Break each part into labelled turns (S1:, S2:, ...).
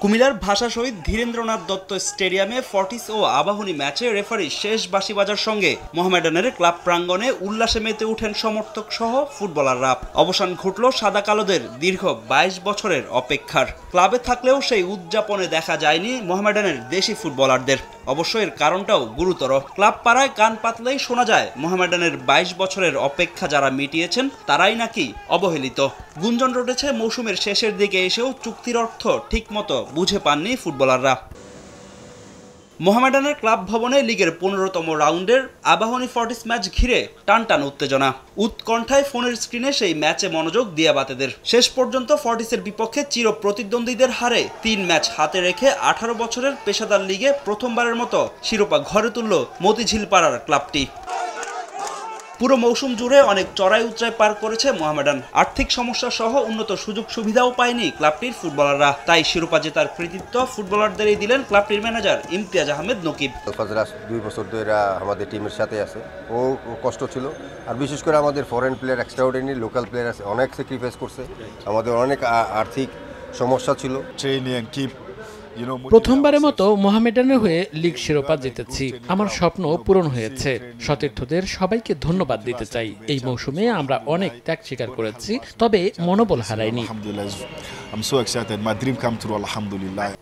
S1: কুমিল্লার ভাষা শহীদ ধীরেন্দ্রনাথ দত্ত স্টেডিয়ামে ফর্টিস ও আবাহনী ম্যাচে রেফারি শেষ বাঁশি বাজার সঙ্গে মোহামেডানের ক্লাব প্রাঙ্গণে উল্লাসে মেতে উঠেন সমর্থক সহ ফুটবলাররা। অবসান ঘটল সাদা কালোদের দীর্ঘ ২২ বছরের অপেক্ষার। ক্লাবে থাকলেও সেই উদযাপনে দেখা যায়নি মোহামেডানের দেশি ফুটবলারদের। অবশ্য এর কারণটাও গুরুতর। ক্লাব পাড়ায় কান পাতলেই শোনা যায় মোহামেডানের ২২ বছরের অপেক্ষা যারা মিটিয়েছেন তারাই নাকি অবহেলিত। গুঞ্জন রটেছে মৌসুমের শেষের দিকে এসেও চুক্তির অর্থ ঠিকমতো বুঝে পাননি ফুটবলাররা। মোহামেডানের ক্লাব ভবনে লিগের ১৫তম রাউন্ডের আবাহনী ফর্টিস ম্যাচ ঘিরে টানটান উত্তেজনা। উৎকণ্ঠায় ফোনের স্ক্রিনে সেই ম্যাচে মনোযোগ দিয়াবাতেদের। শেষ পর্যন্ত ফর্টিসের বিপক্ষে চির প্রতিদ্বন্দ্বীদের হারে ৩ ম্যাচ হাতে রেখে ১৮ বছরের পেশাদার লিগে প্রথমবারের মতো শিরোপা ঘরে তুলল মতিঝিল পাড়ার ক্লাবটি। পুরো মৌসুম জুড়ে অনেক চড়াই উতরাই পার করেছে মোহামেডান। আর্থিক সমস্যা সহ উন্নত সুযোগ সুবিধাও পায়নি ক্লাবটির ফুটবলাররা। তাই শিরোপা জেতার কৃতিত্ব ফুটবলারদেরই দিলেন ক্লাবটির ম্যানেজার ইমতিয়াজ আহমেদ নকিব। 2
S2: বছর ধরে আমাদের টিমের সাথে আছে, ও কষ্ট ছিল। আর বিশেষ করে আমাদের foreign player, extraordinary local player আছে, অনেক স্যাক্রিফাইস করছে। আমাদের অনেক আর্থিক সমস্যা ছিল।
S3: প্রথমবারের মতো মোহামেডানের হয়ে লিগ শিরোপা জিতেছি। আমার স্বপ্ন পূরণ হয়েছে। সতীর্থদের সবাইকে ধন্যবাদ দিতে চাই। এই মৌসুমে আমরা অনেক ত্যাগ স্বীকার করেছি, তবে মনোবল হারাইনি।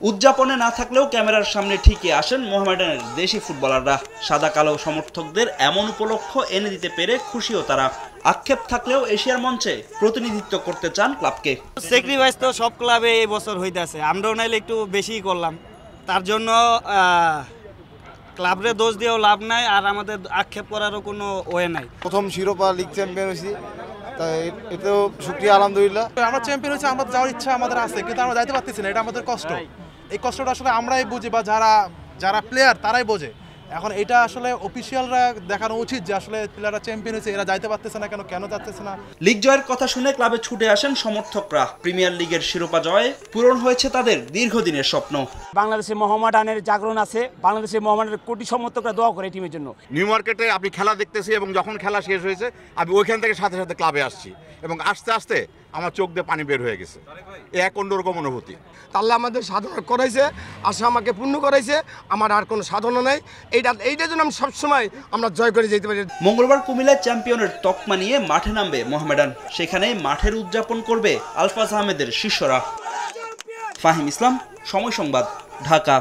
S1: উদযাপনে না থাকলেও ক্যামেরার সামনে ঠিকই আসেন মোহামেডানের দেশি ফুটবলাররা। সাদা কালো সমর্থকদের এমন উপলক্ষ এনে দিতে পেরে খুশিও তারা। আক্ষেপ থাকলেও এশিয়ার মঞ্চে প্রতিনিধিত্ব করতে চান ক্লাবকে।
S4: স্যাক্রিফাইস তো সব ক্লাবে এই বছর হইতেছে, আমরাও নাইলে একটু বেশি করলাম। তার জন্য ক্লাবরে দোষ দিয়েও লাভ নাই, আর আমাদের আক্ষেপ করারও কোনো ওয়ে নাই।
S5: প্রথম শিরোপা লিগ চ্যাম্পিয়ন হয়েছি, তাই এটাও শুকরিয়া আলহামদুলিল্লাহ।
S6: আমরা চ্যাম্পিয়ন হয়েছি, আমরা যাওয়ার ইচ্ছা আমাদের আছে, কিন্তু আমরা যাইতে পারতেছি না। এটা আমাদের কষ্ট। এই কষ্টটা আসলে আমরাই বুঝি, বা যারা প্লেয়ার তারাই বোঝে। এখন এটা আসলে অফিসিয়ালরা দেখানো উচিত যে আসলে প্লেয়াররা চ্যাম্পিয়ন হয়েছে, এরা যাইতে পারতেছে না কেন যাচ্ছে না।
S1: লিগ জয়ের কথা শুনে ক্লাবে ছুটে আসেন সমর্থকরা। প্রিমিয়ার লিগের শিরোপা জয়ে পূরণ হয়েছে তাদের দীর্ঘদিনের স্বপ্ন।
S4: বাংলাদেশে মোহামেডানের জাগরণ আছে, বাংলাদেশে মোহামেডানের কোটি সমর্থকরা দোয়া করে টিমের জন্য।
S7: নিউ মার্কেটে আপনি খেলা দেখতেছি, এবং যখন খেলা শেষ হয়েছে আমি ওইখান থেকে সাথে সাথে ক্লাবে আসছি, এবং আস্তে আস্তে আমার চোখ দিয়ে পানি বের হয়ে গেছে। এক অন্যরকম অনুভূতি।
S5: আল্লাহ আমাদের সাধনা করাইছে, আশা আমাকে পূর্ণ করাইছে। আমার আর কোনো সাধনা নাই। এইটার জন্য আমি সবসময় আমরা জয় করে যেতে পারি।
S1: মঙ্গলবার কুমিল্লায় চ্যাম্পিয়নের তকমা নিয়ে মাঠে নামবে মোহামেডান। সেখানে মাঠের উদযাপন করবে আলফাজ আহমেদের শিষ্যরা। ফাহিম ইসলাম, সময় সংবাদ, ঢাকা।